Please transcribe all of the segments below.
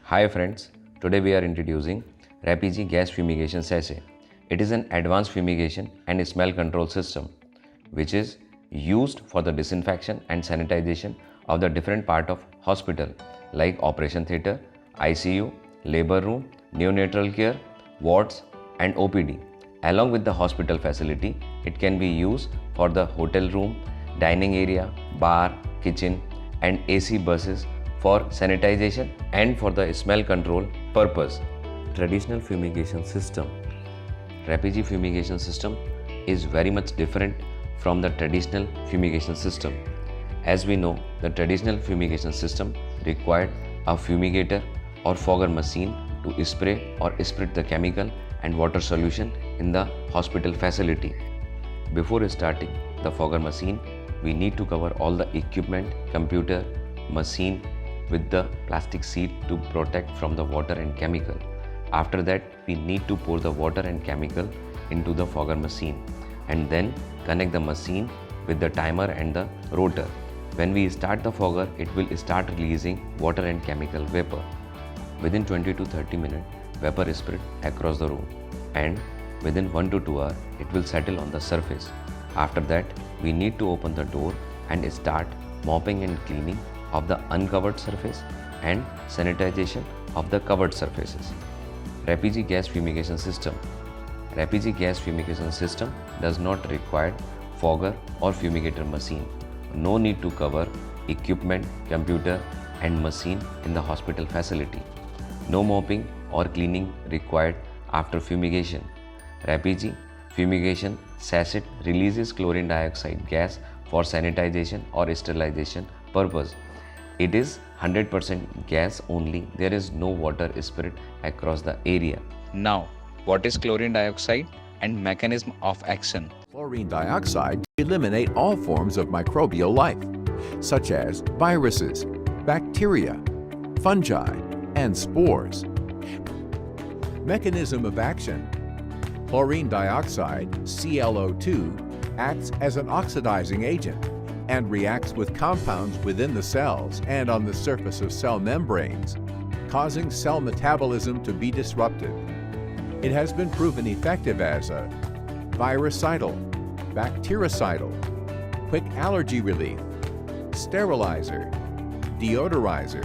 Hi friends, today we are introducing Rapigi Gas Fumigation Sachet. It is an advanced fumigation and smell control system which is used for the disinfection and sanitization of the different part of hospital like operation theatre, ICU, labor room, neonatal care, wards and OPD. Along with the hospital facility, it can be used for the hotel room, dining area, bar, kitchen and AC buses for sanitization and for the smell control purpose. Traditional fumigation system. Rapigi fumigation system is very much different from the traditional fumigation system. As we know, the traditional fumigation system required a fumigator or fogger machine to spray or split the chemical and water solution in the hospital facility. Before starting the fogger machine, we need to cover all the equipment, computer, machine with the plastic sheet to protect from the water and chemical. After that, we need to pour the water and chemical into the fogger machine and then connect the machine with the timer and the rotor. When we start the fogger, it will start releasing water and chemical vapor. Within 20 to 30 minutes, vapor is spread across the room and within 1 to 2 hours, it will settle on the surface. After that, we need to open the door and start mopping and cleaning of the uncovered surface and sanitization of the covered surfaces. Rapigi Gas Fumigation System. Rapigi Gas Fumigation System does not require fogger or fumigator machine. No need to cover equipment, computer and machine in the hospital facility. No mopping or cleaning required after fumigation. Rapigi Fumigation Sachet releases chlorine dioxide gas for sanitization or sterilization purpose. It is 100% gas only. There is no water spread across the area. Now, what is chlorine dioxide and mechanism of action? Chlorine dioxide eliminate all forms of microbial life, such as viruses, bacteria, fungi, and spores. Mechanism of action. Chlorine dioxide, ClO2, acts as an oxidizing agent and reacts with compounds within the cells and on the surface of cell membranes, causing cell metabolism to be disrupted. It has been proven effective as a virucidal, bactericidal, quick allergy relief, sterilizer, deodorizer.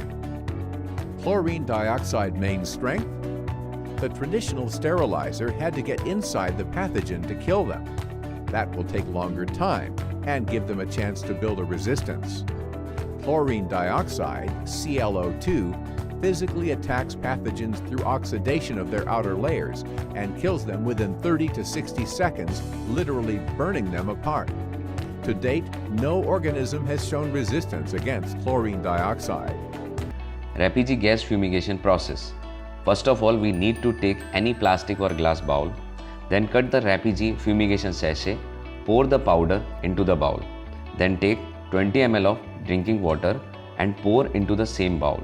Chlorine dioxide main strength? The traditional sterilizer had to get inside the pathogen to kill them. That will take longer time and give them a chance to build a resistance. Chlorine dioxide, ClO2, physically attacks pathogens through oxidation of their outer layers and kills them within 30 to 60 seconds, literally burning them apart. To date, no organism has shown resistance against chlorine dioxide. Rapigi Gas Fumigation Process. First of all, we need to take any plastic or glass bowl, then cut the Rapigi Fumigation Sachet, pour the powder into the bowl. Then take 20 ml of drinking water and pour into the same bowl.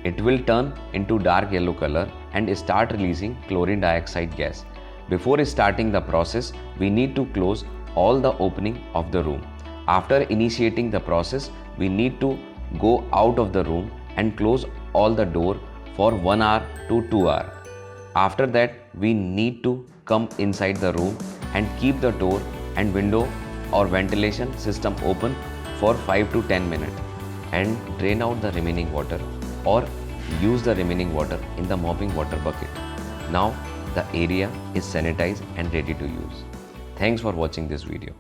It will turn into dark yellow color and start releasing chlorine dioxide gas. Before starting the process, we need to close all the opening of the room. After initiating the process, we need to go out of the room and close all the door for 1 hour to 2 hours. After that, we need to come inside the room and keep the door and window or ventilation system open for 5 to 10 minutes and drain out the remaining water or use the remaining water in the mopping water bucket. Now the area is sanitized and ready to use. Thanks for watching this video.